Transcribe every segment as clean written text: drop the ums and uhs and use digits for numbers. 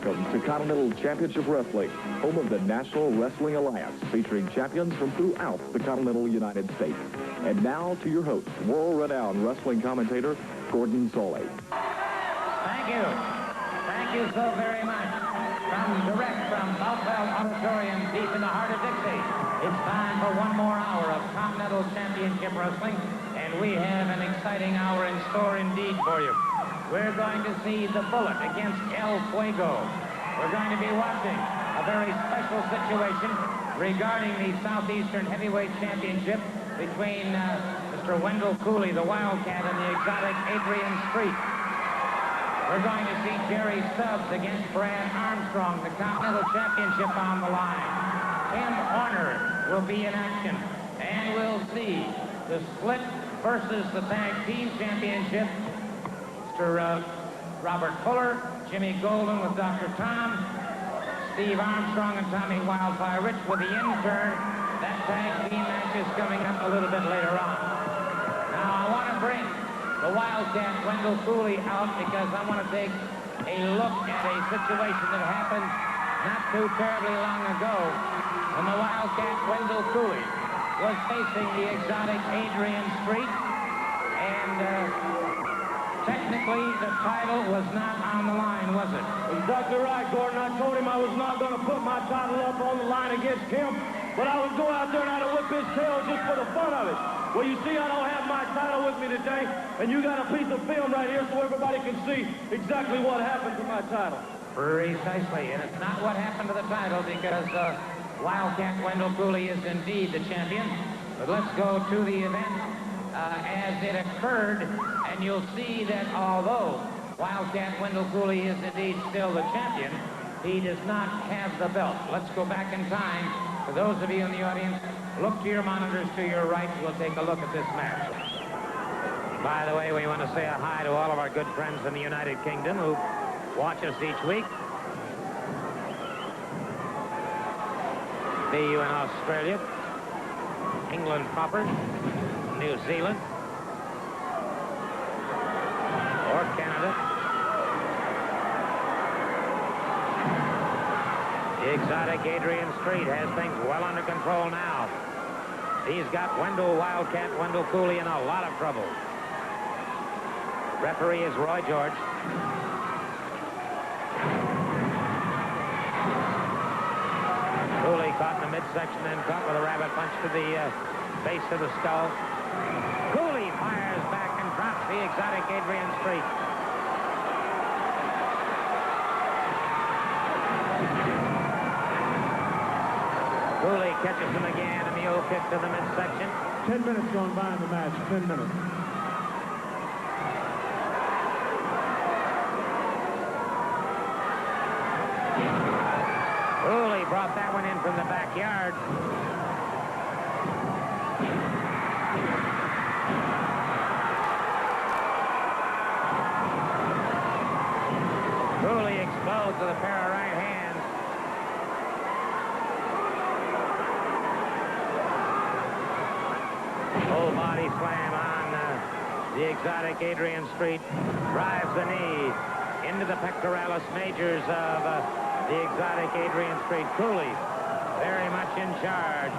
Welcome to Continental Championship Wrestling, home of the National Wrestling Alliance, featuring champions from throughout the continental United States. And now to your host, world-renowned wrestling commentator, Gordon Soley. Thank you. Thank you so very much. Direct from Southwell Auditorium, deep in the heart of Dixie, it's time for one more hour of Continental Championship Wrestling, and we have an exciting hour in store indeed for you. We're going to see the Bullet against El Fuego. We're going to be watching a very special situation regarding the Southeastern Heavyweight Championship between Mr. Wendell Cooley, the Wildcat, and the exotic Adrian Street. We're going to see Jerry Stubbs against Brad Armstrong, the Continental Championship on the line. Tim Horner will be in action. And we'll see the Split versus the Tag Team Championship. Mr. Robert Fuller, Jimmy Golden with Dr. Tom, Steve Armstrong and Tommy Wildfire Rich with the intern. That tag team match is coming up a little bit later on. Now I want to bring the Wildcat Wendell Cooley out because I want to take a look at a situation that happened not too terribly long ago when the Wildcat Wendell Cooley was facing the exotic Adrian Street, and technically the title was not on the line, was it? Exactly right, Gordon. I told him I was not going to put my title up on the line against him, but I would go out there and I'd whip his tail just for the fun of it. Well, you see, I don't have my title with me today, and you got a piece of film right here so everybody can see exactly what happened to my title. Precisely, and it's not what happened to the title because Wildcat Wendell Cooley is indeed the champion. But let's go to the event as it occurred, and you'll see that although Wildcat Wendell Cooley is indeed still the champion, he does not have the belt. Let's go back in time. For those of you in the audience, look to your monitors to your right. We'll take a look at this match. By the way, we want to say a hi to all of our good friends in the United Kingdom who watch us each week. See you in Australia, England proper, New Zealand, or Canada. The exotic Adrian Street has things well under control now. He's got Wildcat Wendell Cooley in a lot of trouble. Referee is Roy George. Cooley caught in the midsection and caught with a rabbit punch to the base of the skull. Cooley fires back and drops the exotic Adrian Street. Cooley catches him again, a mule kick to the midsection. 10 minutes gone by in the match, 10 minutes. Cooley brought that one in from the backyard. Cooley explodes with a pair of right hands. Full body slam on the exotic Adrian Street. Drives the knee into the pectoralis majors of the exotic Adrian Street. Cooley very much in charge.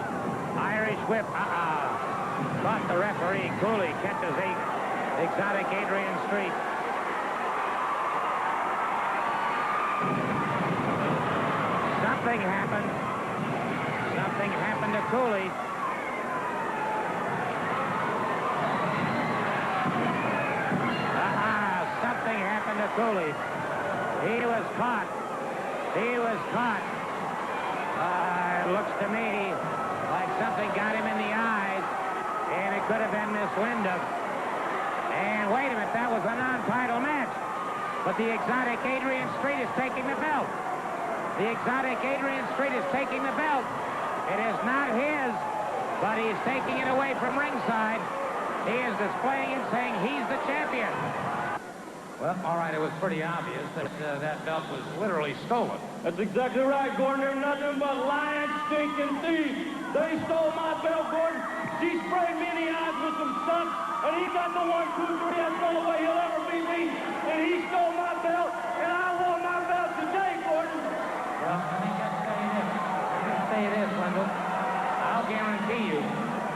Irish whip. Caught the referee. Cooley catches the exotic Adrian Street. Something happened. Something happened to Cooley. Something happened to Cooley. He was caught. He was caught. It looks to me like something got him in the eyes, and it could have been Miss Wyndham. And wait a minute, that was a non-title match. But the exotic Adrian Street is taking the belt. The exotic Adrian Street is taking the belt. It is not his, but he's taking it away from ringside. He is displaying it, saying he's the champion. Well, all right, it was pretty obvious that that belt was literally stolen. That's exactly right, Gordon. They're nothing but lying, stinking thieves. They stole my belt, Gordon. She sprayed me in the eyes with some stuff, and he got the 1, 2, 3. That's the only way he'll ever beat me. And he stole my belt, and I want my belt today, Gordon. Continental, I'll guarantee you,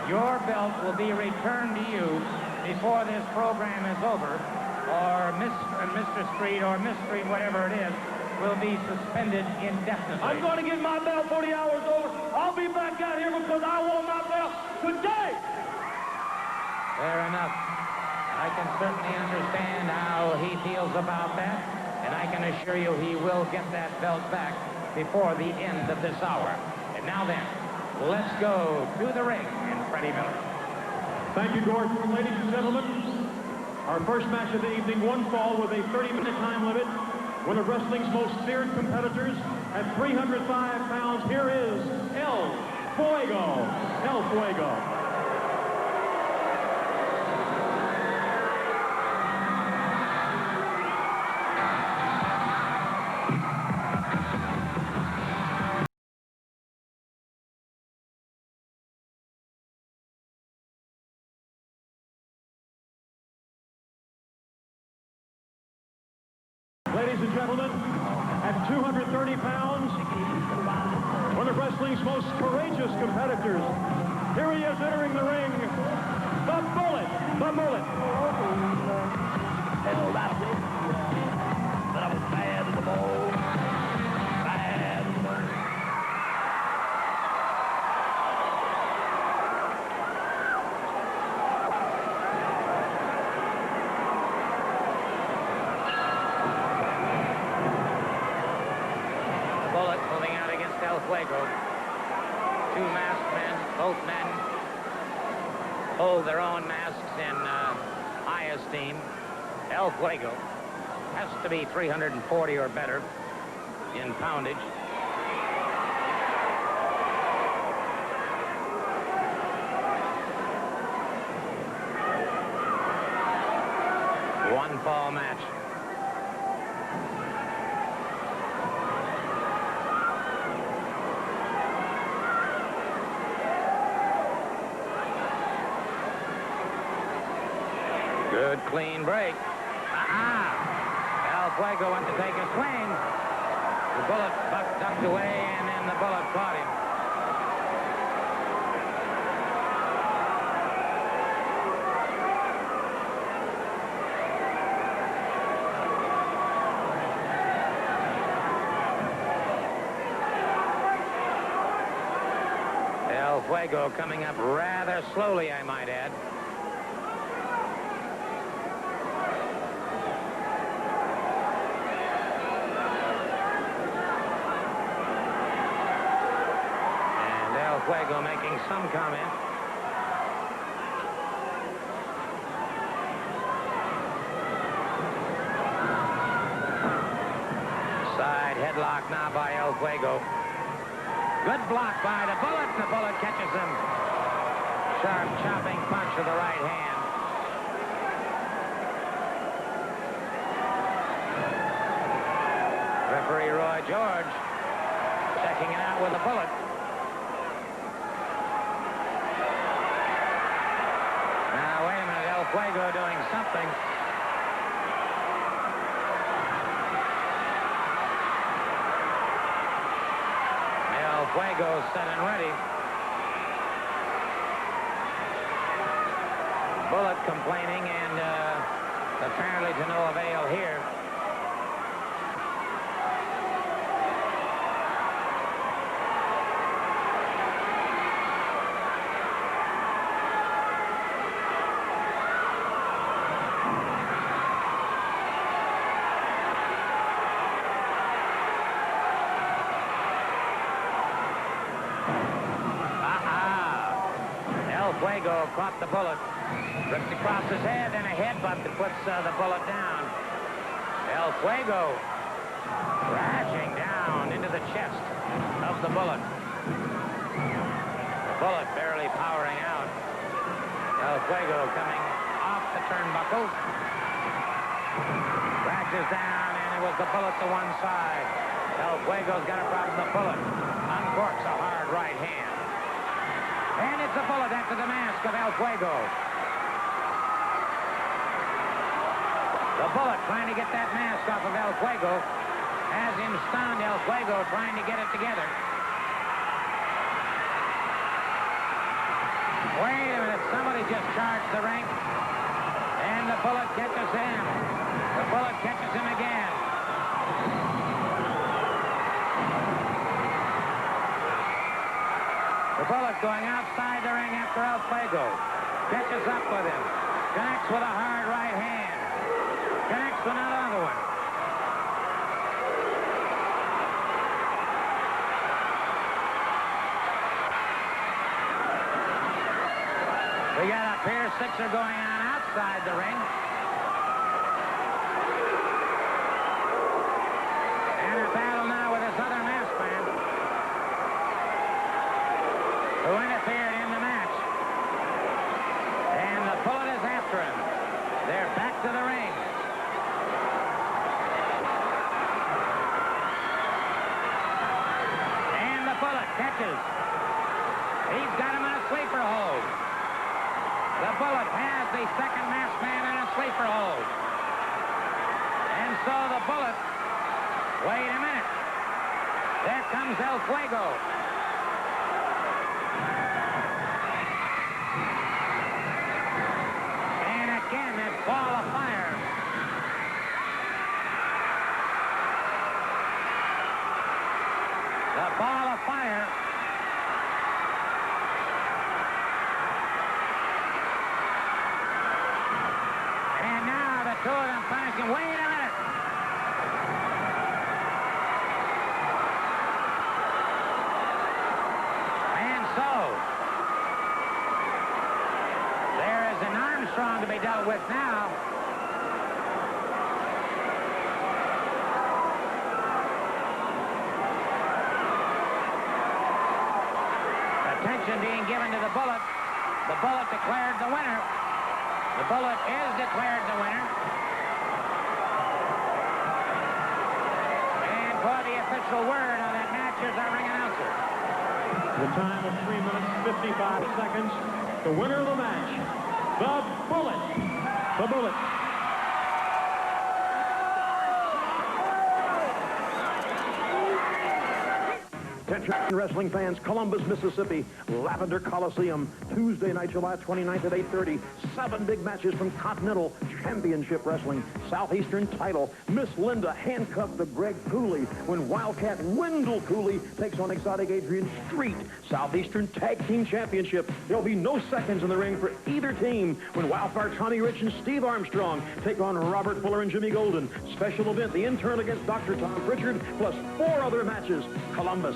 your belt will be returned to you before this program is over, or Mr. Street or Miss Street, whatever it is, will be suspended indefinitely. I'm going to get my belt 40 hours over. I'll be back out here because I want my belt today. Fair enough. I can certainly understand how he feels about that, and I can assure you he will get that belt back before the end of this hour. And now then, let's go to the ring and Freddie Miller. Thank you, Gordon. Ladies and gentlemen, our first match of the evening, one fall with a 30-minute time limit. One of wrestling's most feared competitors at 305 pounds. Here is El Fuego. El Fuego. Ladies and gentlemen, at 230 pounds, one of wrestling's most courageous competitors. Here he is entering the ring, the Bullet, the Mullet. Hell, that's it. But I was bad at the ball. Bad. Bullet moving out against El Fuego. Two masked men, both men hold their own masks in high esteem. El Fuego has to be 340 or better in poundage. One fall match. Good clean break. El Fuego went to take a swing. The Bullet ducked away, and then the Bullet caught him. El Fuego coming up rather slowly, I might add. Fuego making some comment. Side headlock now by El Fuego. Good block by the Bullet, and the Bullet catches him. Sharp chopping punch with the right hand. Referee Roy George checking it out with the Bullet. Fuego doing something. El Fuego set and ready. Bullet complaining, and apparently to no avail here. Fuego caught the Bullet, ripped across his head, and a headbutt that puts the Bullet down. El Fuego crashing down into the chest of the Bullet. The Bullet barely powering out. El Fuego coming off the turnbuckle. Crashes down, and it was the Bullet to one side. El Fuego's got a problem. The Bullet uncorks a hard right hand. And it's a Bullet after the mask of El Fuego. The Bullet trying to get that mask off of El Fuego. Has him stunned. El Fuego trying to get it together. Wait a minute. Somebody just charged the ring. And the Bullet catches him. The Bullet catches him again. The Bullet going outside the ring after El Fuego. Catches up with him. Connects with a hard right hand. Connects with another one. We got a Pier Sixer going on outside the ring. And a battle now with this other masked man who interfered in the match. And the Bullet is after him. They're back to the ring. And the Bullet catches. He's got him in a sleeper hold. The Bullet has the second masked man in a sleeper hold. And so the Bullet, wait a minute. There comes El Fuego. And again, that ball of fire. The ball of fire. Two of them finishing. Wait a minute. And so, there is an Armstrong to be dealt with now. Attention being given to the Bullet. The Bullet declared the winner. The Bullet is declared the winner. And for the official word on that match is our ring announcer. The time of 3 minutes, 55 seconds. The winner of the match, the Bullet. The Bullet. Attention wrestling fans, Columbus, Mississippi, Lavender Coliseum, Tuesday night, July 29th at 8:30. 7 big matches from Continental Championship Wrestling. Southeastern title, Miss Linda handcuffed to Greg Cooley when Wildcat Wendell Cooley takes on exotic Adrian Street. Southeastern Tag Team Championship. There'll be no seconds in the ring for either team when Wildfire Tommy Rich and Steve Armstrong take on Robert Fuller and Jimmy Golden. Special event, the intern against Dr. Tom Pritchard, plus 4 other matches. Columbus.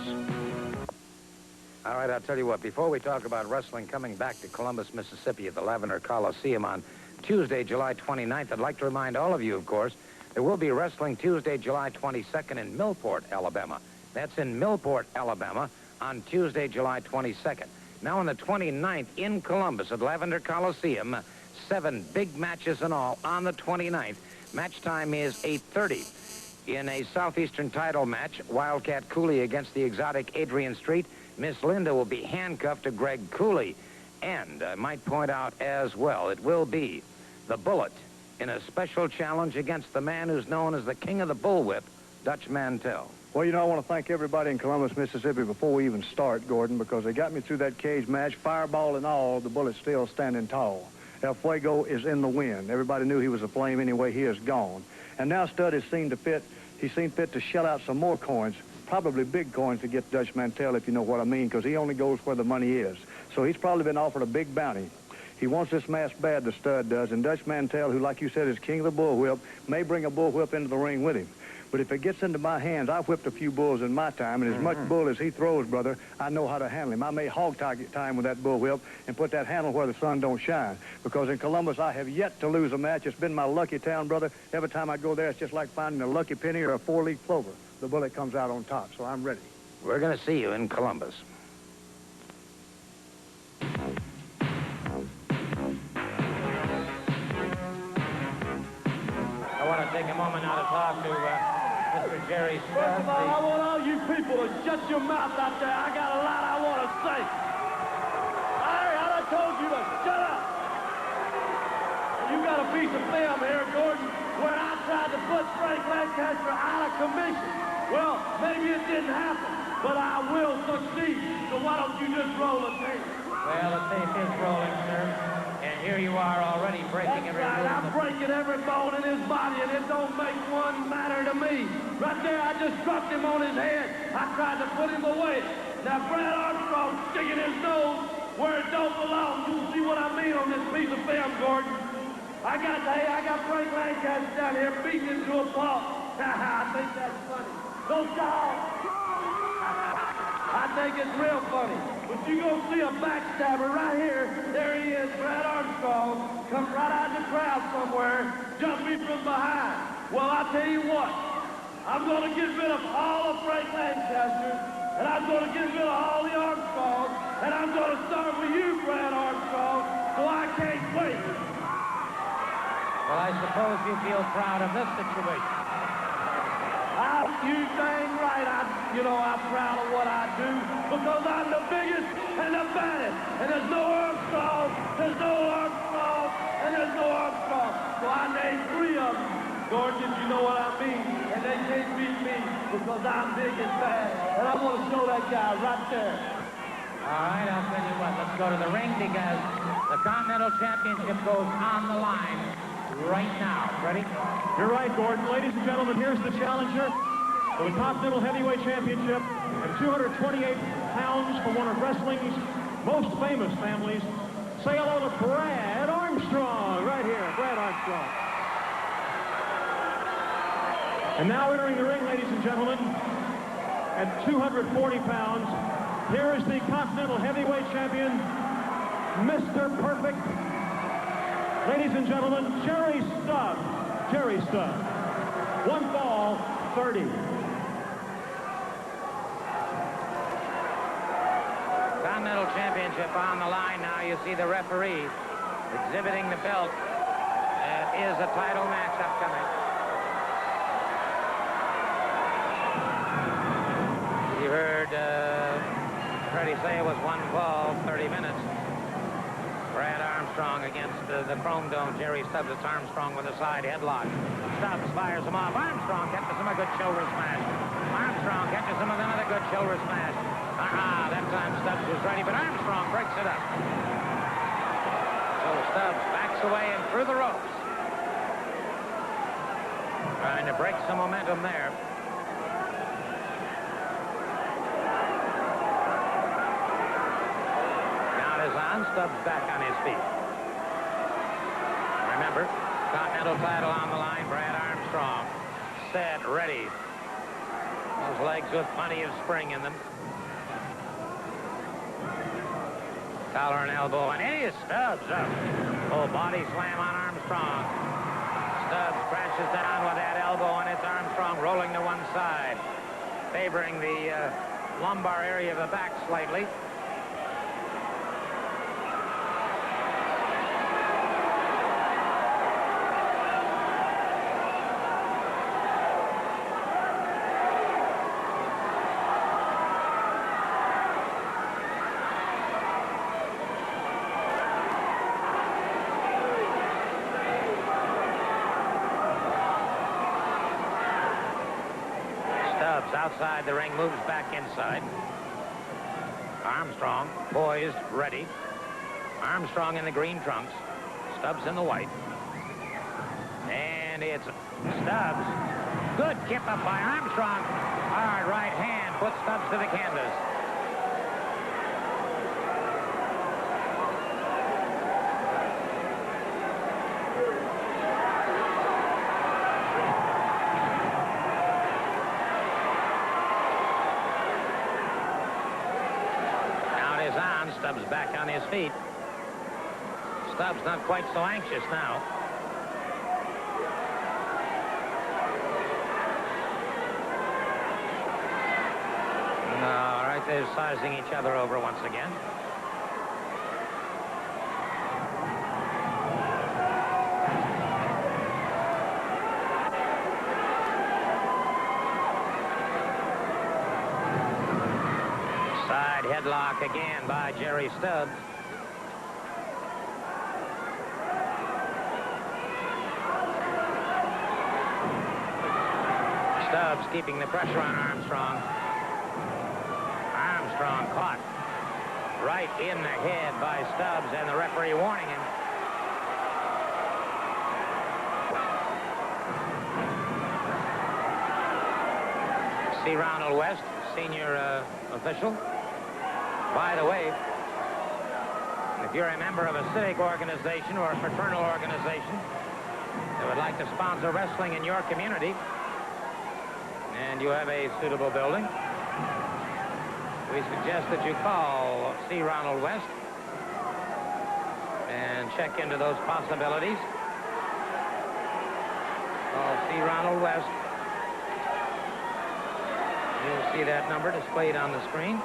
All right, I'll tell you what, before we talk about wrestling coming back to Columbus, Mississippi at the Lavender Coliseum on Tuesday, July 29th, I'd like to remind all of you, of course, there will be wrestling Tuesday, July 22nd in Millport, Alabama. That's in Millport, Alabama on Tuesday, July 22nd. Now on the 29th in Columbus at Lavender Coliseum, 7 big matches in all on the 29th. Match time is 8:30. In a Southeastern title match, Wildcat Cooley against the exotic Adrian Street. Miss Linda will be handcuffed to Greg Cooley. And I might point out as well, it will be the Bullet in a special challenge against the man who's known as the king of the bullwhip, Dutch Mantell. Well, you know, I want to thank everybody in Columbus, Mississippi before we even start, Gordon, because they got me through that cage match, fireball and all, the Bullet's still standing tall. El Fuego is in the wind. Everybody knew he was a flame anyway. He is gone. And now Stud has seen fit to shell out some more coins, probably big coins to get Dutch Mantell, if you know what I mean, because he only goes where the money is. So he's probably been offered a big bounty. He wants this mask bad, the Stud does, and Dutch Mantell, who, like you said, is king of the bullwhip, may bring a bullwhip into the ring with him. But if it gets into my hands, I've whipped a few bulls in my time, and as much bull as he throws, brother, I know how to handle him. I may hog target time with that bullwhip and put that handle where the sun don't shine. Because in Columbus, I have yet to lose a match. It's been my lucky town, brother. Every time I go there, it's just like finding a lucky penny or a 4-leaf clover. The Bullet comes out on top, so I'm ready. We're going to see you in Columbus. I want to take a moment now to talk to Mr. Jerry Smith. First of all, I want all you people to shut your mouth out there. I got a lot I want to say. I told you to shut up. You got a piece of film here, Gordon, where I tried to put Frank Lancaster out of commission. Well, maybe it didn't happen, but I will succeed. So why don't you just roll the tape? Well, the tape is rolling, sir. And here you are already breaking every Right, rule. I'm breaking every bone in his body, and it don't make one matter to me. Right there, I just dropped him on his head. I tried to put him away. Now, Brad Armstrong sticking his nose where it don't belong. You see what I mean on this piece of film, Gordon? I got Frank Lancaster down here beating him to a pulp. I think that's funny. Don't dog. I think it's real funny. But you gonna see a backstabber right here. There he is, Brad Armstrong. Come right out of the crowd somewhere, jump me from behind. Well, I tell you what, I'm gonna get rid of all of Frank Lancaster, and I'm gonna get rid of all the Armstrongs, and I'm gonna start with you, Brad Armstrong, so I can't wait. Well, I suppose you feel proud of this situation. You dang right, I'm proud of what I do because I'm the biggest and the baddest. And there's no Armstrong, and there's no Armstrong. So I named 3 of them. Gordon, if you know what I mean. And they can't beat me because I'm big and bad. And I want to show that guy right there. All right, I'll tell you what. Let's go to the ring because the Continental Championship goes on the line right now. Ready? You're right, Gordon. Ladies and gentlemen, here's the challenger for the Continental Heavyweight Championship at 228 pounds from one of wrestling's most famous families. Say hello to Brad Armstrong, right here, Brad Armstrong. And now entering the ring, ladies and gentlemen, at 240 pounds, here is the Continental Heavyweight Champion, Mr. Perfect. Ladies and gentlemen, Jerry Stubbs. Jerry Stubbs. 1 fall, 30. Continental Championship on the line now. You see the referee exhibiting the belt. It is a title match upcoming. You heard Freddie say it was 1 fall, 30 minutes. Brad Armstrong against the Chrome Dome. Jerry Stubbs. It's Armstrong with a side headlock. Stubbs fires him off. Armstrong catches him a good shoulder smash. Armstrong catches him with another good shoulder smash. That time Stubbs was ready, but Armstrong breaks it up. So Stubbs backs away and through the ropes. Trying to break some momentum there. On, Stubbs back on his feet. Remember, Continental title on the line, Brad Armstrong. Set, ready. Those legs with plenty of spring in them. Collar and elbow, and it is Stubbs up. Oh, body slam on Armstrong. Stubbs crashes down with that elbow, and it's Armstrong rolling to one side, favoring the lumbar area of the back slightly. Outside the ring, moves back inside. Armstrong poised, ready. Armstrong in the green trunks. Stubbs in the white. And it's Stubbs. Good kip up by Armstrong. Hard right hand puts Stubbs to the canvas. Stubbs back on his feet. Stubbs not quite so anxious now. All right, they're sizing each other over once again. Headlock again by Jerry Stubbs. Stubbs keeping the pressure on Armstrong. Armstrong caught. right in the head by Stubbs, and the referee warning him. C. Ronald West, senior official. By the way, if you're a member of a civic organization or a fraternal organization that would like to sponsor wrestling in your community, and you have a suitable building, we suggest that you call C. Ronald West and check into those possibilities. Call C. Ronald West. You'll see that number displayed on the screen.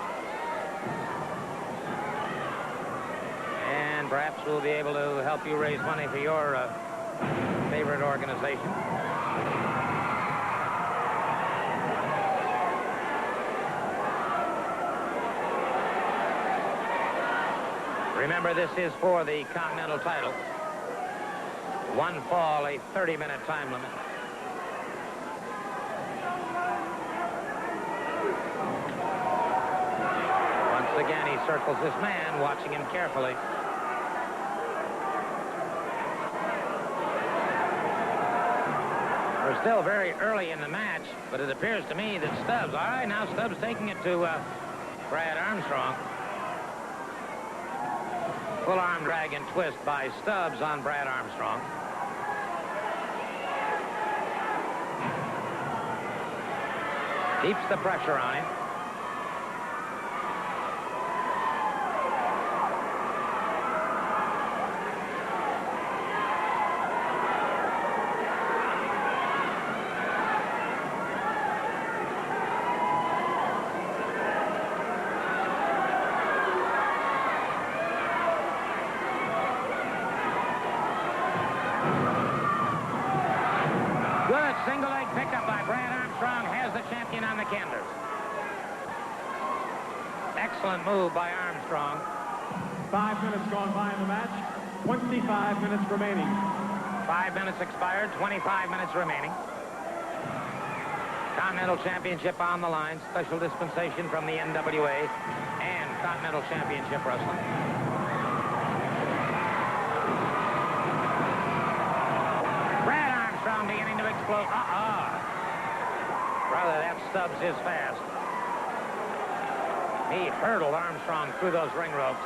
And perhaps we'll be able to help you raise money for your favorite organization. Remember, this is for the Continental title. One fall, a 30-minute time limit. Once again, he circles this man, watching him carefully. We're still very early in the match, but it appears to me that Stubbs, all right, now Stubbs taking it to Brad Armstrong. Full arm drag and twist by Stubbs on Brad Armstrong. Keeps the pressure on him. Single leg pickup by Brad Armstrong has the champion on the canvas. Excellent move by Armstrong. 5 minutes gone by in the match. 25 minutes remaining. 5 minutes expired, 25 minutes remaining. Continental Championship on the line. Special dispensation from the NWA and Continental Championship Wrestling. Brad Armstrong beginning to explode. Brother, that Stubbs is fast. He hurdled Armstrong through those ring ropes.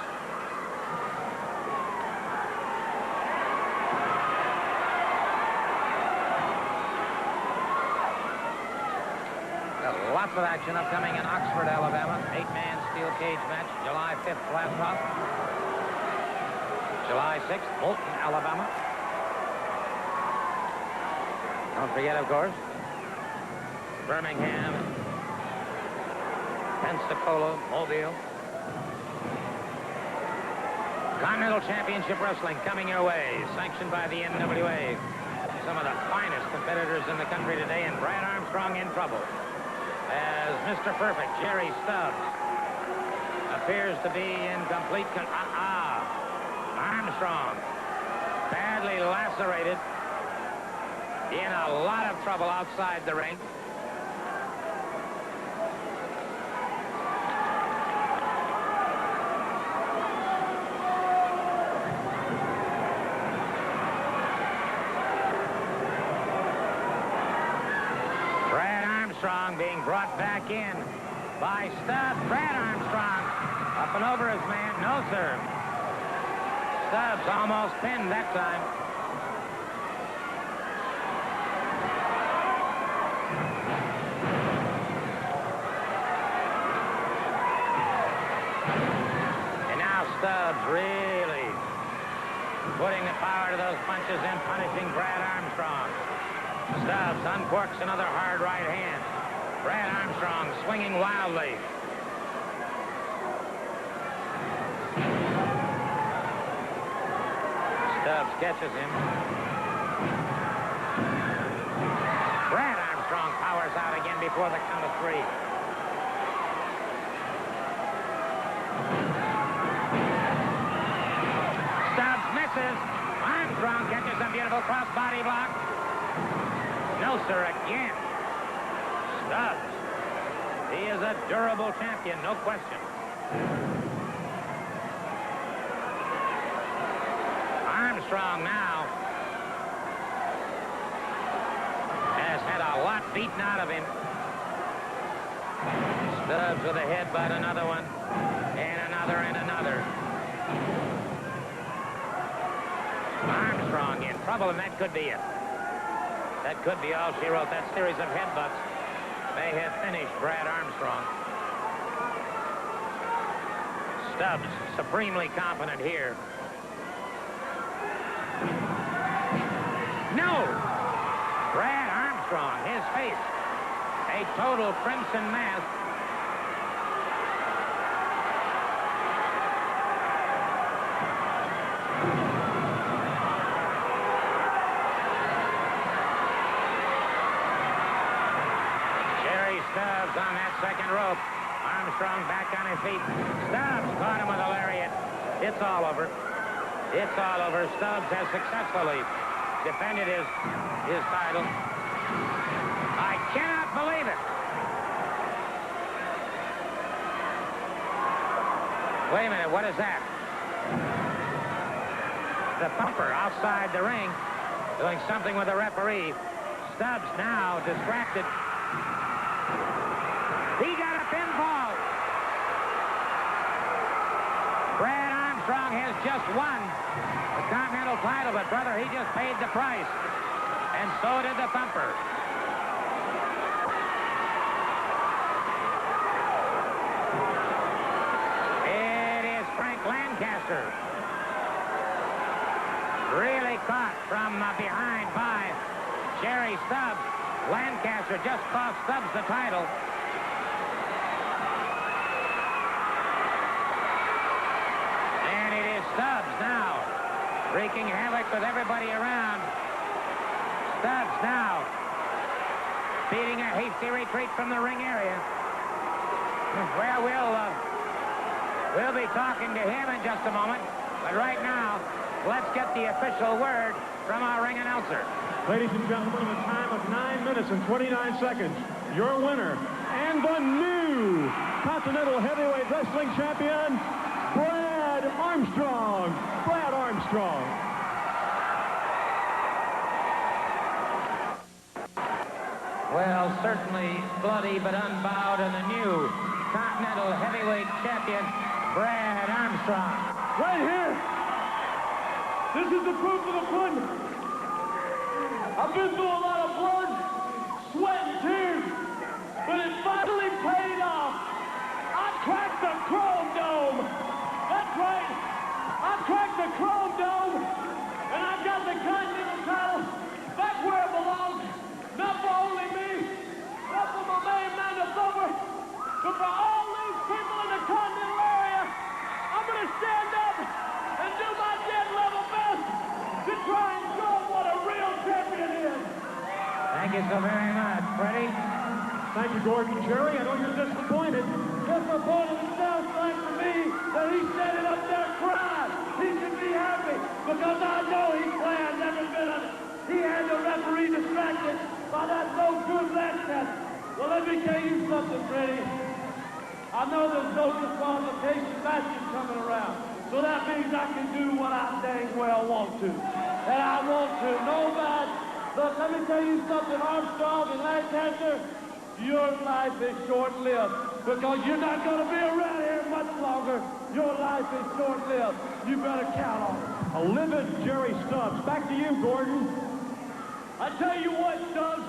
Lots of action upcoming in Oxford, Alabama. 8-man steel cage match, July 5th, Flat Top. July 6th, Moulton, Alabama. Don't forget, of course, Birmingham, Pensacola, Mobile. Continental Championship Wrestling coming your way, sanctioned by the NWA. Some of the finest competitors in the country today, and Brad Armstrong in trouble, as Mr. Perfect, Jerry Stubbs, appears to be in complete Armstrong, badly lacerated, in a lot of trouble outside the ring. Armstrong being brought back in by Stubbs. Brad Armstrong up and over his man. No, sir. Stubbs almost pinned that time. And now Stubbs really putting the power to those punches and punishing Brad Armstrong. Stubbs uncorks another hard right hand. Brad Armstrong swinging wildly. Stubbs catches him. Brad Armstrong powers out again before the count of 3. Stubbs misses. Armstrong catches a beautiful cross-body block. No, sir, again. Stubbs. He is a durable champion, no question. Armstrong now has had a lot beaten out of him. Stubbs with a headbutt, another one, and another, and another. Armstrong in trouble, and that could be it. That could be all she wrote. That series of headbutts may have finished Brad Armstrong. Stubbs, supremely confident here. No! Brad Armstrong, his face, a total crimson mass. Stubbs on that second rope. Armstrong back on his feet. Stubbs caught him with a lariat. It's all over. It's all over. Stubbs has successfully defended his title. I cannot believe it. Wait a minute, what is that? The pumper outside the ring doing something with the referee. Stubbs now distracted. He got a pinfall. Brad Armstrong has just won the Continental title, but brother, he just paid the price. And so did the thumper. It is Frank Lancaster. Really caught from behind by Jerry Stubbs. Lancaster just cost Stubbs the title. Stubbs now wreaking havoc with everybody around. Stubbs now beating a hasty retreat from the ring area. Well, we'll be talking to him in just a moment. But right now, let's get the official word from our ring announcer. Ladies and gentlemen, in a time of 9 minutes and 29 seconds, your winner and the new Continental Heavyweight Wrestling Champion, Brad Armstrong. Brad Armstrong. Well, certainly bloody but unbowed, and the new Continental Heavyweight Champion, Brad Armstrong. Right here. This is the proof of the pudding. I've been through a lot of blood, sweat, and tears, but it finally paid off. I cracked the Chrome Dome. That's right. I cracked the Chrome Dome, and I got the Continental title back where it belongs. Not for only me, not for my main man, the thumper, but for all these people in the Continental area. I'm going to stand up and do my dead level best to try and show them what a real champion is. Thank you so very much, Freddie. Thank you, Gordon. Jerry, I know you're disappointed. Disappointed it sounds like to me that he standing up there crying. He should be happy because I know he planned every bit of it. He had the referee distracted by that no good Lancaster. Well, let me tell you something, Freddie. I know there's no disqualification matches coming around. So that means I can do what I dang well want to. And I want to. No bad. Look, let me tell you something, Armstrong and Lancaster. Your life is short-lived because you're not going to be around here much longer. Your life is short-lived. You better count on it. A livid Jerry Stubbs. Back to you, Gordon. I tell you what, Stubbs.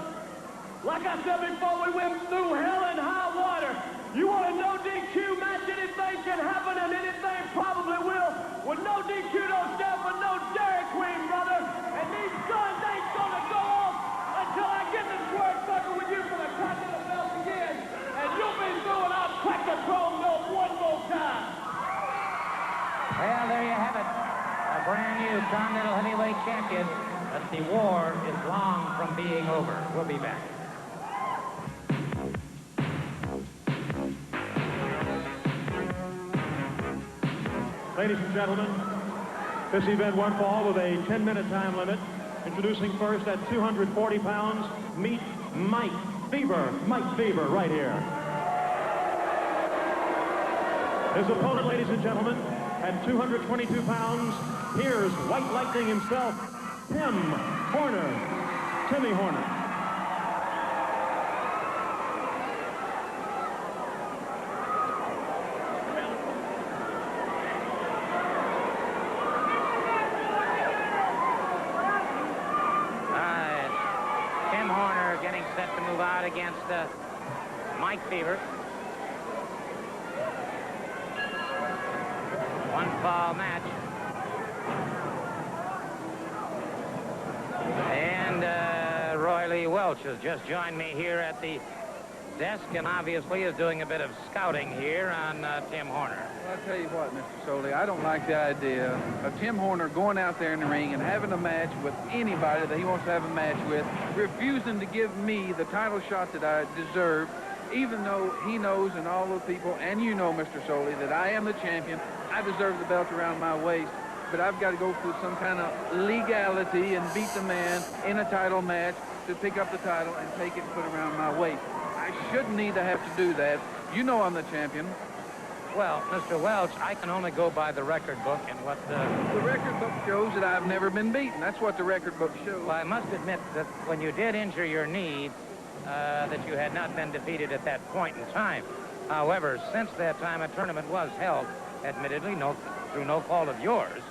Like I said before, we went through hell and high water. You want a no DQ match? Anything can happen, and anything probably will. With no DQ, don't stand for no Dairy Queen, brother. And these guns ain't going to go off until I get this word sucker with you for the Continental belt again. And you'll be through, and I'll crack the Chrome Dome one more time. Well, there you have it. A brand new Continental Heavyweight Champion. But the war is long from being over. We'll be back. Ladies and gentlemen, this event went fall with a 10-minute time limit. Introducing first at 240 pounds, meet Mike Fever. Mike Fever right here. His opponent, ladies and gentlemen, at 222 pounds, here's White Lightning himself, Tim Horner. Timmy Horner. Tim Horner getting set to move out against Mike Fever. One fall match. And Roy Lee Welch has just joined me here at the desk and obviously is doing a bit of scouting here on Tim Horner. Well, I'll tell you what, Mr. Soley, I don't like the idea of Tim Horner going out there in the ring and having a match with anybody that he wants to have a match with, refusing to give me the title shot that I deserve, even though he knows and all the people, and you know, Mr. Soley, that I am the champion. I deserve the belt around my waist, but I've got to go through some kind of legality and beat the man in a title match to pick up the title and take it and put it around my waist. I shouldn't need to have to do that. You know I'm the champion. Well, Mr. Welch, I can only go by the record book and what The record book shows that I've never been beaten. That's what the record book shows. Well, I must admit that when you did injure your knee, that you had not been defeated at that point in time. However, since that time, a tournament was held, admittedly, through no fault of yours,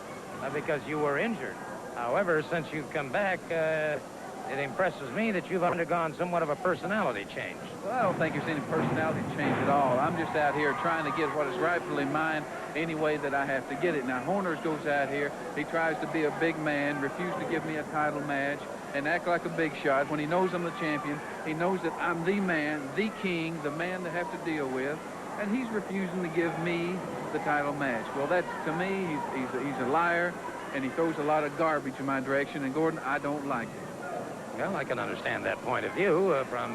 because you were injured. However, since you've come back, it impresses me that you've undergone somewhat of a personality change. Well, I don't think there's any personality change at all. I'm just out here trying to get what is rightfully mine any way that I have to get it. Now, Horner goes out here. He tries to be a big man, refuse to give me a title match, and act like a big shot when he knows I'm the champion. He knows that I'm the man, the king, the man to have to deal with, and he's refusing to give me the title match. Well, that's, to me, he's a liar, and he throws a lot of garbage in my direction, and Gordon, I don't like it. Well, I can understand that point of view from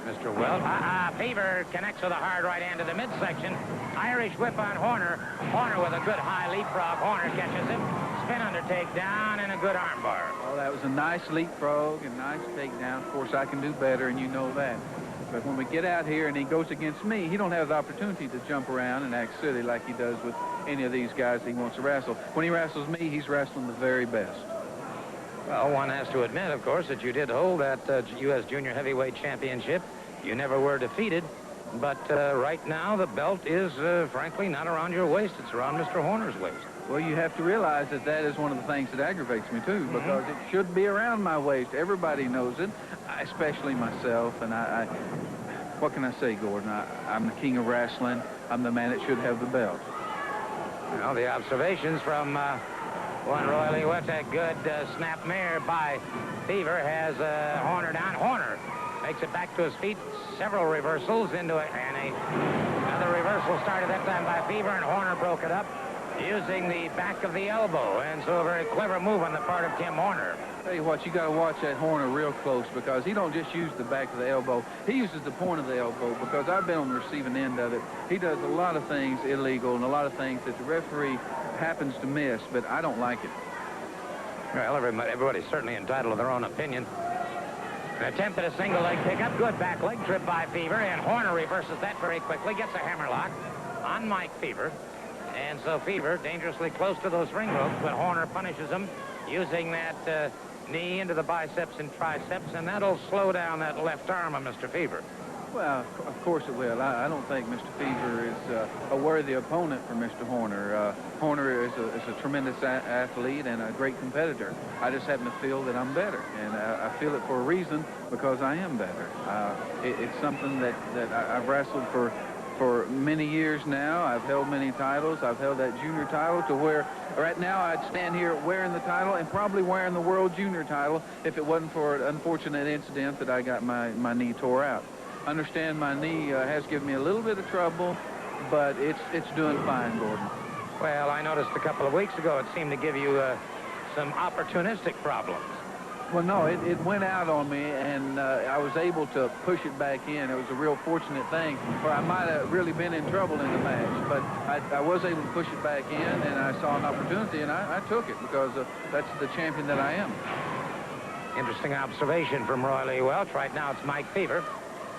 Mr. Welch. Fever connects with a hard right hand to the midsection. Irish whip on Horner. Horner with a good high leapfrog. Horner catches him. Spin under takedown and a good armbar. Well, that was a nice leapfrog and nice takedown. Of course, I can do better, and you know that. But when we get out here and he goes against me, he don't have the opportunity to jump around and act silly like he does with any of these guys he wants to wrestle. When he wrestles me, he's wrestling the very best. Well, one has to admit, of course, that you did hold that U.S. Junior Heavyweight Championship. You never were defeated. But right now, the belt is, frankly, not around your waist. It's around Mr. Horner's waist. Well, you have to realize that that is one of the things that aggravates me, too, because it should be around my waist. Everybody knows it, especially myself. And what can I say, Gordon? I'm the king of wrestling. I'm the man that should have the belt. Well, the observations from one Roy Lee Welch, a good snap mare by Fever, has Horner down. Horner makes it back to his feet. Several reversals into it, and another reversal started that time by Fever, and Horner broke it up using the back of the elbow. And so a very clever move on the part of Tim Horner. Tell you what, you got to watch that Horner real close, because he don't just use the back of the elbow. He uses the point of the elbow, because I've been on the receiving end of it. He does a lot of things illegal and a lot of things that the referee happens to miss, but I don't like it. Well, everybody's certainly entitled to their own opinion. An attempt at a single leg pickup. Good back leg trip by Fever, and Horner reverses that very quickly. Gets a hammerlock on Mike Fever. And so Fever dangerously close to those ring ropes, but Horner punishes him using that knee into the biceps and triceps, and that'll slow down that left arm of Mr. Fever. Well, of course it will. I don't think Mr. Fever is a worthy opponent for Mr. Horner. Horner is a tremendous athlete and a great competitor. I just happen to feel that I'm better, and I feel it for a reason, because I am better. It's something that I've wrestled for many years now. I've held many titles. I've held that junior title to where right now I'd stand here wearing the title and probably wearing the world junior title if it wasn't for an unfortunate incident that I got my knee tore out. Understand my knee has given me a little bit of trouble, but it's doing fine, Gordon. Well, I noticed a couple of weeks ago it seemed to give you some opportunistic problems. Well, no, it went out on me, and I was able to push it back in. It was a real fortunate thing, where I might have really been in trouble in the match, but I was able to push it back in, and I saw an opportunity, and I took it, because that's the champion that I am. Interesting observation from Roy Lee Welch. Right now it's Mike Fever.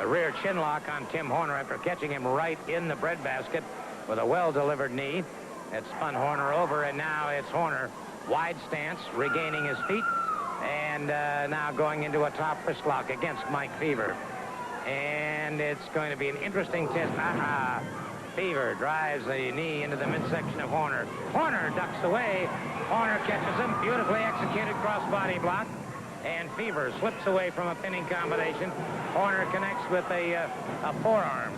A rear chin lock on Tim Horner after catching him right in the breadbasket. with a well-delivered knee. It spun Horner over, and now it's Horner. Wide stance, regaining his feet, and now going into a top wrist lock against Mike Fever. And it's going to be an interesting test. Fever drives the knee into the midsection of Horner. Horner ducks away. Horner catches him. Beautifully executed cross-body block. And Fever slips away from a pinning combination. Horner connects with a forearm.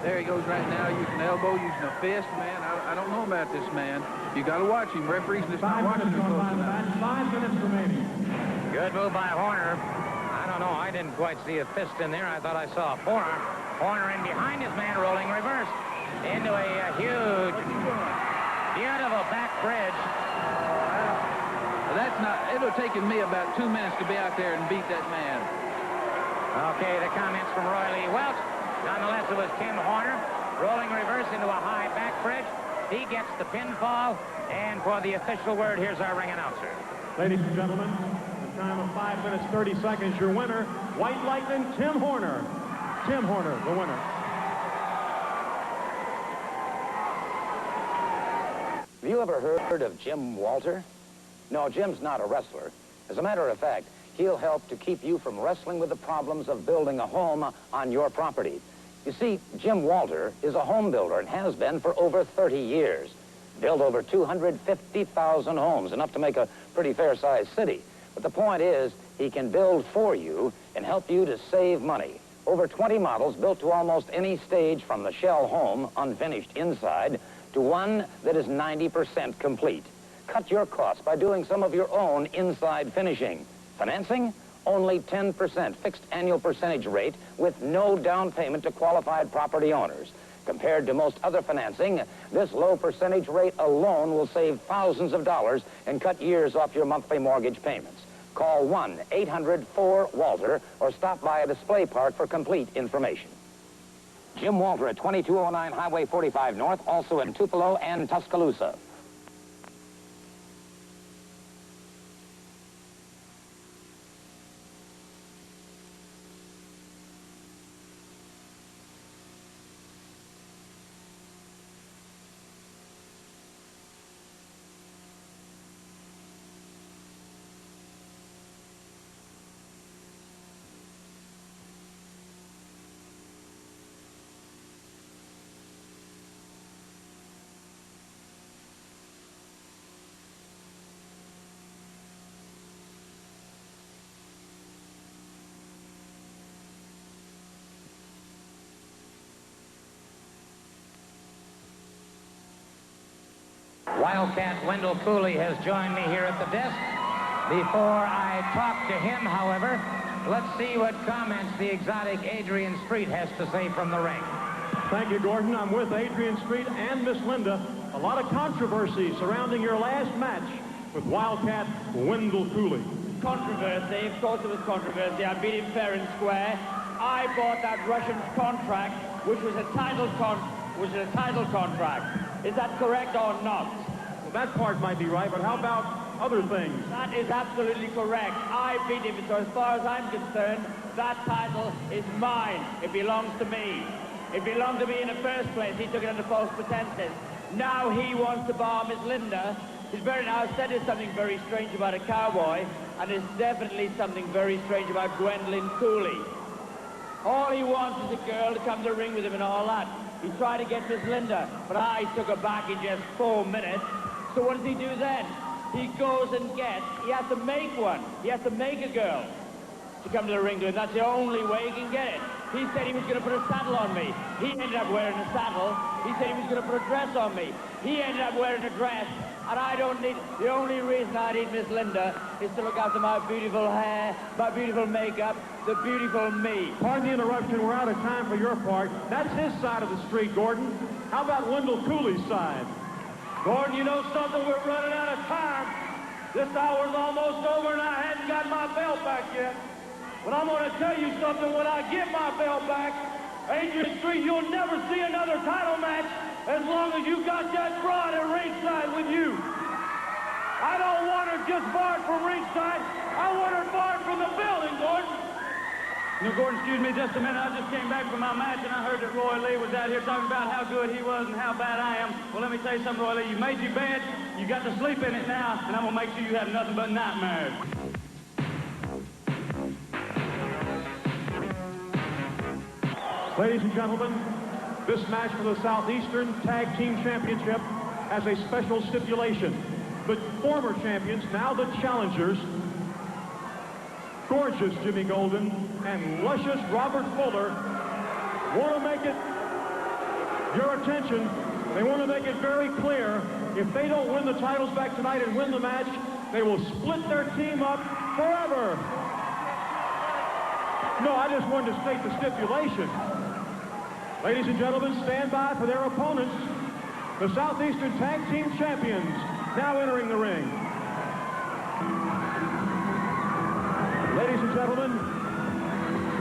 There he goes right now, using elbow, using a fist. Man, I don't know about this man. You got to watch him. Referees just not watching him close enough. 5 minutes remaining. Good move by Horner. I don't know. I didn't quite see a fist in there. I thought I saw a forearm. Horner in behind his man, rolling reverse into a huge, beautiful back bridge. Well, that's not. It would have taken me about 2 minutes to be out there and beat that man. Okay, the comments from Roy Lee Welch. Nonetheless, it was Tim Horner rolling reverse into a high back bridge. He gets the pinfall, and for the official word, here's our ring announcer. Ladies and gentlemen, the time of 5 minutes, 30 seconds, your winner, White Lightning, Tim Horner. Tim Horner, the winner. Have you ever heard of Jim Walter? No, Jim's not a wrestler. As a matter of fact, he'll help to keep you from wrestling with the problems of building a home on your property. You see, Jim Walter is a home builder and has been for over 30 years. Built over 250,000 homes, enough to make a pretty fair-sized city. But the point is, he can build for you and help you to save money. Over 20 models built to almost any stage, from the shell home, unfinished inside, to one that is 90% complete. Cut your costs by doing some of your own inside finishing. Financing? Only 10% fixed annual percentage rate with no down payment to qualified property owners. Compared to most other financing, this low percentage rate alone will save thousands of dollars and cut years off your monthly mortgage payments. Call 1-800-4-WALTER or stop by a display park for complete information. Jim Walter at 2209 Highway 45 North, also in Tupelo and Tuscaloosa. Wildcat Wendell Cooley has joined me here at the desk. Before I talk to him, however, let's see what comments the exotic Adrian Street has to say from the ring. Thank you, Gordon. I'm with Adrian Street and Miss Linda. A lot of controversy surrounding your last match with Wildcat Wendell Cooley. Controversy, of course there was controversy. I beat him fair and square. I bought that Russian's contract, which was a title contract. Is that correct or not? Well, that part might be right, but how about other things? That is absolutely correct. I beat him, so as far as I'm concerned, that title is mine. It belongs to me. It belonged to me in the first place. He took it under false pretenses. Now he wants to bar Miss Linda. Now, I said there's something very strange about a cowboy, and there's definitely something very strange about Gwendolyn Cooley. All he wants is a girl to come to the ring with him and all that. He tried to get Miss Linda, but I took her back in just 4 minutes. So what does he do then? He goes and he has to make one. He has to make a girl to come to the ring to him. That's the only way he can get it. He said he was going to put a saddle on me. He ended up wearing a saddle. He said he was going to put a dress on me. He ended up wearing a dress. And I don't need, the only reason I need Miss Linda is to look after my beautiful hair, my beautiful makeup, the beautiful me. Pardon the interruption, we're out of time for your part. That's his side of the street, Gordon. How about Wendell Cooley's side? Gordon, you know something? We're running out of time. This hour's almost over and I hadn't got my belt back yet. But I'm going to tell you something. When I get my belt back, Adrian Street, you'll never see another title match as long as you got that broad at ringside with you. I don't want her just barred from ringside. I want her barred from the building, Gordon. Now, Gordon, excuse me just a minute. I just came back from my match, and I heard that Roy Lee was out here talking about how good he was and how bad I am. Well, let me tell you something, Roy Lee. You made your bed. You got to sleep in it now, and I'm going to make sure you have nothing but nightmares. Ladies and gentlemen, this match for the Southeastern Tag Team Championship has a special stipulation. The former champions, now the challengers, gorgeous Jimmy Golden and luscious Robert Fuller, want to make it your attention. They want to make it very clear, if they don't win the titles back tonight and win the match, they will split their team up forever. No, I just wanted to state the stipulation. Ladies and gentlemen, stand by for their opponents, the Southeastern Tag Team Champions, now entering the ring. Ladies and gentlemen,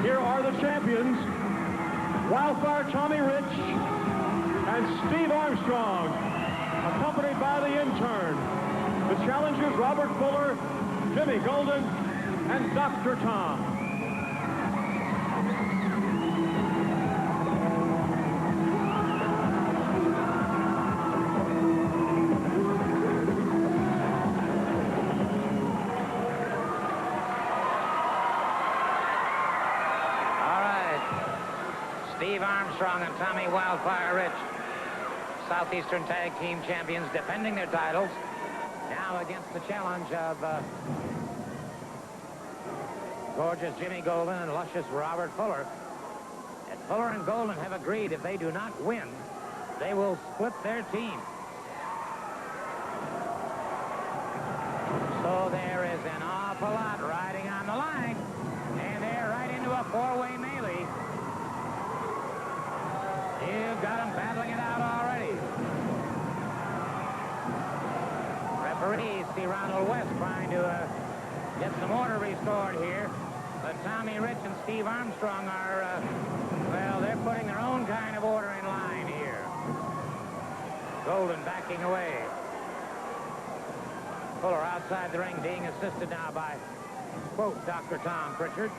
here are the champions, Wildfire Tommy Rich and Steve Armstrong, accompanied by the intern, the challengers Robert Fuller, Jimmy Golden, and Dr. Tom. Steve Armstrong and Tommy Wildfire Rich, Southeastern Tag Team Champions, defending their titles. Now against the challenge of gorgeous Jimmy Golden and luscious Robert Fuller. And Fuller and Golden have agreed if they do not win, they will split their team. So there is an awful lot riding on the line, and they're right into a four-way melee. You've got them battling it out already. Referee C. Ronald West trying to get some order restored here. But Tommy Rich and Steve Armstrong are, well, they're putting their own kind of order in line here. Golden backing away. Fuller outside the ring being assisted now by, quote, Dr. Tom Pritchard.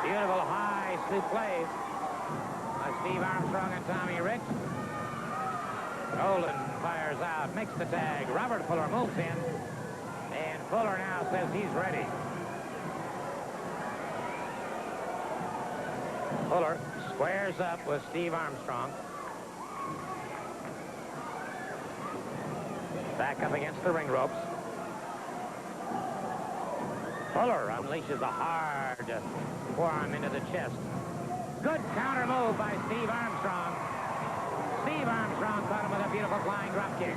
Beautiful high suplex by Steve Armstrong and Tommy Rich. Golden fires out, makes the tag. Robert Fuller moves in, and Fuller now says he's ready. Fuller squares up with Steve Armstrong. Back up against the ring ropes. Fuller unleashes a hard forearm into the chest. Good counter move by Steve Armstrong. Steve Armstrong caught him with a beautiful flying drop kick.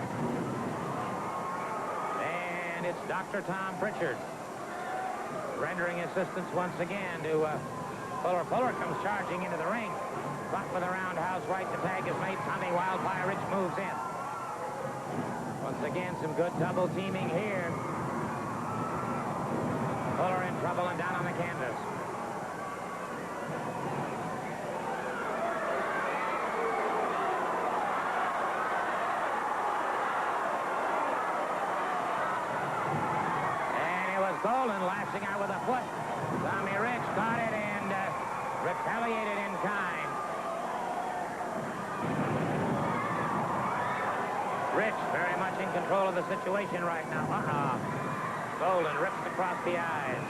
And it's Dr. Tom Pritchard rendering assistance once again to Fuller. Fuller comes charging into the ring. Caught with a roundhouse right. The tag is made. Tommy Wildfire Rich moves in. Once again, some good double teaming here. Fuller in trouble and down on the canvas. And it was Golden lashing out with a foot. Tommy Rich caught it and retaliated in kind. Rich very much in control of the situation right now. Golden rips across the eyes.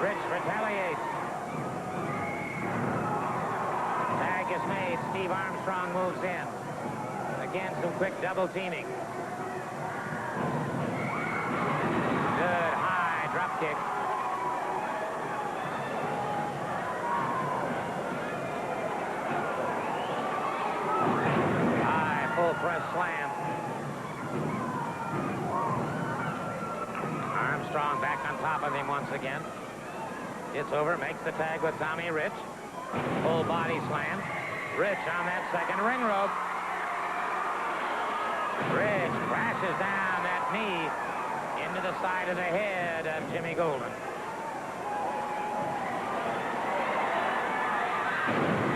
Rich retaliates. Tag is made. Steve Armstrong moves in. Again, some quick double teaming. Good high drop kick. High full press slam. Armstrong back on top of him once again. It's over, makes the tag with Tommy Rich. Full body slam. Rich on that second ring rope. Rich crashes down that knee into the side of the head of Jimmy Golden.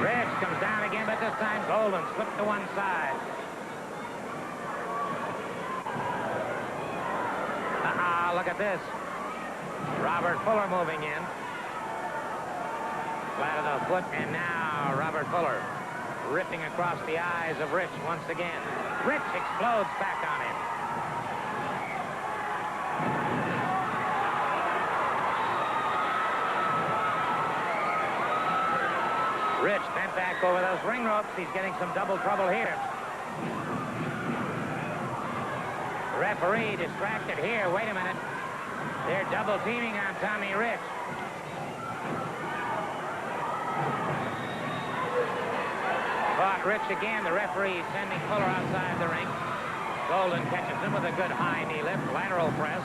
Rich comes down again, but this time Golden slipped to one side. look at this. Robert Fuller moving in. Flat of the foot, and now Robert Fuller ripping across the eyes of Rich once again. Rich explodes back on him. Rich bent back over those ring ropes. He's getting some double trouble here. The referee distracted here. Wait a minute. They're double teaming on Tommy Rich. Caught Rich again. The referee sending Fuller outside the ring. Golden catches him with a good high knee lift, lateral press.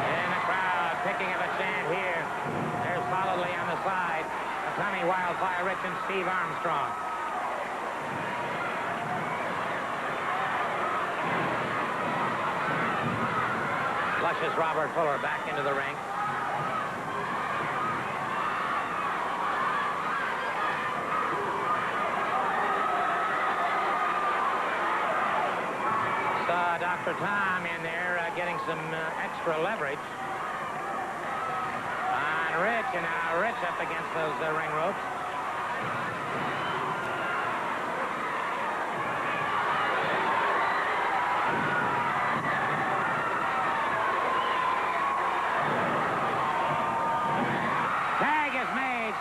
And the crowd picking up a chant here. There's solidly on the side of Tommy Wildfire Rich and Steve Armstrong. Flushes Robert Fuller back into the ring. Saw Dr. Tom in there getting some extra leverage on Rich, and now Rich up against those ring ropes.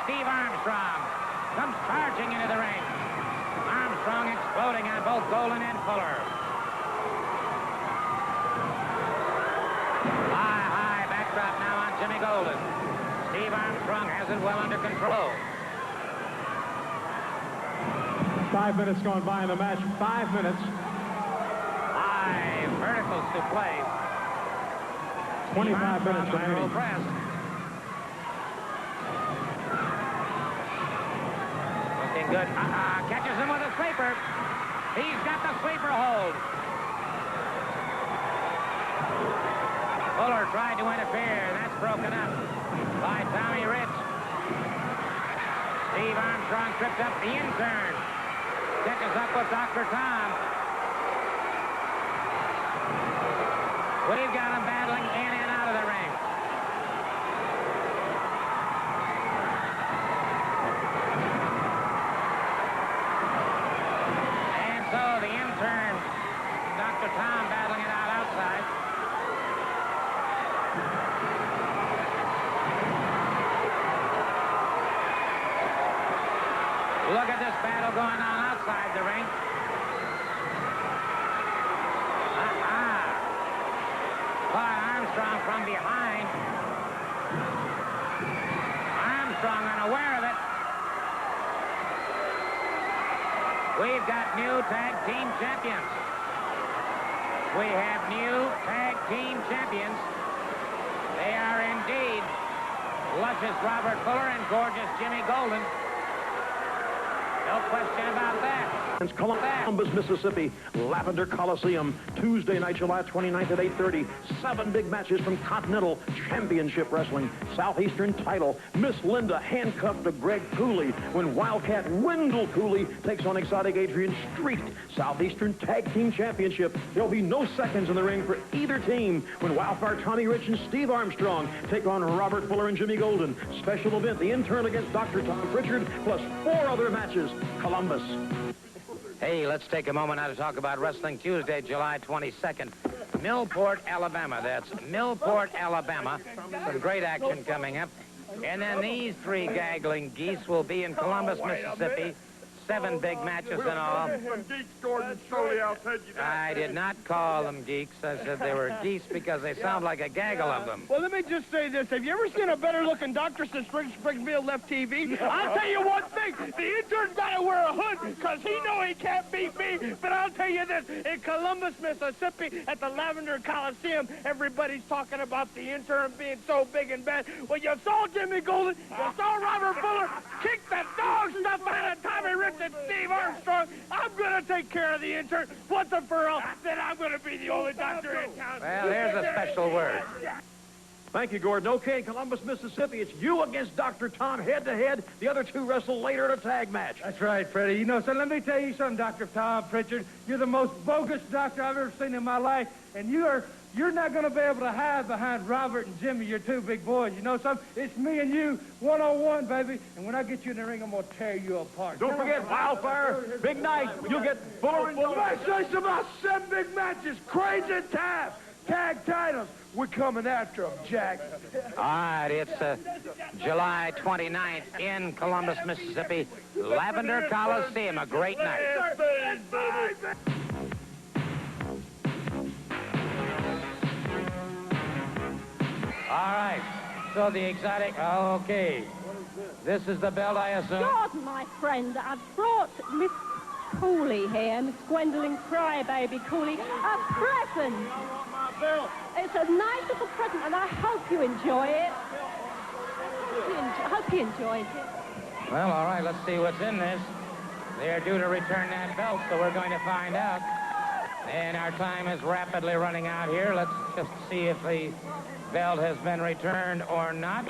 Steve Armstrong comes charging into the ring. Armstrong exploding on both Golden and Fuller. High backdrop now on Jimmy Golden. Steve Armstrong has it well under control. 5 minutes gone by in the match. 5 minutes. High verticals to play. 25 minutes remaining. Press. Good. Catches him with a sweeper. He's got the sweeper hold. Fuller tried to interfere. That's broken up by Tommy Rich. Steve Armstrong tripped up the intern. Catches up with Dr. Tom. We've got him battling in and out of the ring. So the intern, Dr. Tom, battling it out outside. Look at this battle going on outside the ring. Caught Armstrong from behind. Armstrong unaware of it. We've got new tag team champions. We have new tag team champions. They are indeed luscious Robert Fuller and gorgeous Jimmy Golden. No question about that. Columbus, Mississippi, Lavender Coliseum, Tuesday night, July 29th at 8:30. 7 big matches from Continental Championship Wrestling. Southeastern title, Miss Linda handcuffed to Greg Cooley when Wildcat Wendell Cooley takes on exotic Adrian Street. Southeastern Tag Team Championship. There'll be no seconds in the ring for either team when Wildfire Tommy Rich and Steve Armstrong take on Robert Fuller and Jimmy Golden. Special event, the intern against Dr. Tom Pritchard, plus 4 other matches. Columbus. Hey, let's take a moment now to talk about Wrestling Tuesday, July 22nd. Millport, Alabama. That's Millport, Alabama. Some great action coming up. And then these 3 gaggling geese will be in Columbus, Mississippi. 7 big matches in all. I did not call them geeks. I said they were geese because they sound like a gaggle of them. Well, let me just say this. Have you ever seen a better-looking doctor since Springfield left TV? I'll tell you one thing. The intern's got to wear a hood because he know he can't beat me. But I'll tell you this. In Columbus, Mississippi, at the Lavender Coliseum, everybody's talking about the intern being so big and bad. Well, you saw Jimmy Golden. You saw Robert Fuller kick the dog stuff out of Tommy Rich and Steve Armstrong. I'm going to take care of the intern once and for all. Then I'm going to be the only doctor in town. Well, here's a special word. Thank you, Gordon. Okay, in Columbus, Mississippi, it's you against Dr. Tom head-to-head. The other two wrestle later in a tag match. That's right, Freddie. You know, so let me tell you something, Dr. Tom Pritchard. You're the most bogus doctor I've ever seen in my life, and you're not going to be able to hide behind Robert and Jimmy, your two big boys. You know something? It's me and you, one-on-one, baby. And when I get you in the ring, I'm going to tear you apart. Don't forget Wildfire, big night. You'll get Fuller and Congratulations about 7 big matches. Crazy time. Tag titles. We're coming after them, Jack. All right, it's July 29th in Columbus, Mississippi. Lavender Coliseum, a great night. All right, so the exotic, okay. This is the belt, I assume? Gordon, my friend, I've brought Miss Cooley here, Miss Gwendolyn Crybaby Cooley, a present. It's a nice little present, and I hope you enjoy it. I hope you enjoyed it. Well, all right, let's see what's in this. They're due to return that belt, so we're going to find out. And our time is rapidly running out here. Let's just see if the belt has been returned or not.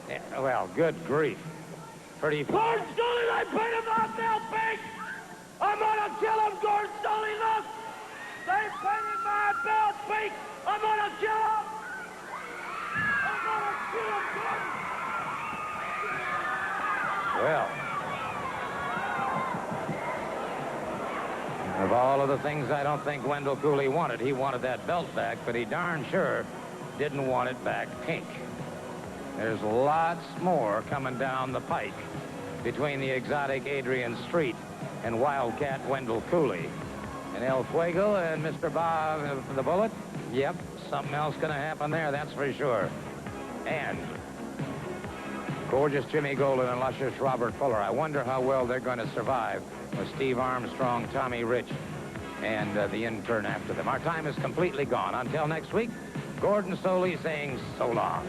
Yeah, well, good grief. Pretty... Gordon Stoley, they paid him my belt pink! I'm gonna kill him, Gordon Stoley, look! They painted my belt pink! I'm gonna kill him! I'm gonna kill him, Gordon! Well, of all of the things I don't think Wendell Cooley wanted, he wanted that belt back, but he darn sure didn't want it back pink. There's lots more coming down the pike between the exotic Adrian Street and Wildcat Wendell Cooley. And El Fuego and Mr. Bob, the Bullet, yep, something else going to happen there, that's for sure. And gorgeous Jimmy Golden and luscious Robert Fuller. I wonder how well they're going to survive with Steve Armstrong, Tommy Rich, and the intern after them. Our time is completely gone. Until next week, Gordon Stoley saying so long.